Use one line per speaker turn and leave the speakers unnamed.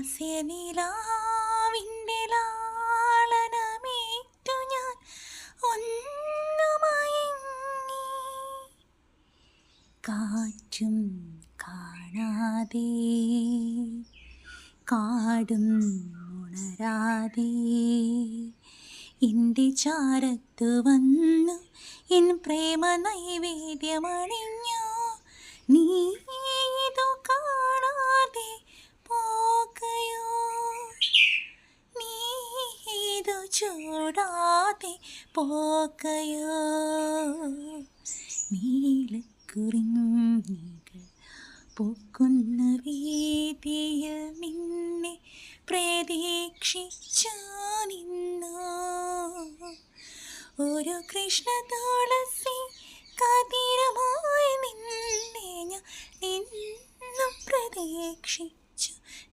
ലാസ്യനിലാവിൻ്റെ ലാളനമേറ്റു ഞാൻ ഒന്നു മയങ്ങി. കാറ്റും കാണാതെ കാടും ഉണരാതെ എൻ്റെ ചാരത്തു വന്നു എൻ പ്രേമ നൈവേദ്യമണിഞ്ഞു. നീ ഇതു കാണാതെ പോകയോ, നീ ഇതു ചൂടാതെ പോകയോ. നീലക്കുറിഞ്ഞികൾ പൂക്കുന്ന വീതിയിൽ നിന്നെ പ്രതീക്ഷിച്ചു നിന്നു. ഒരു കൃഷ്ണ തുളസി കതിരുമായി നിന്നെ ഞാൻ നിന്നും പ്രതീക്ഷിച്ചു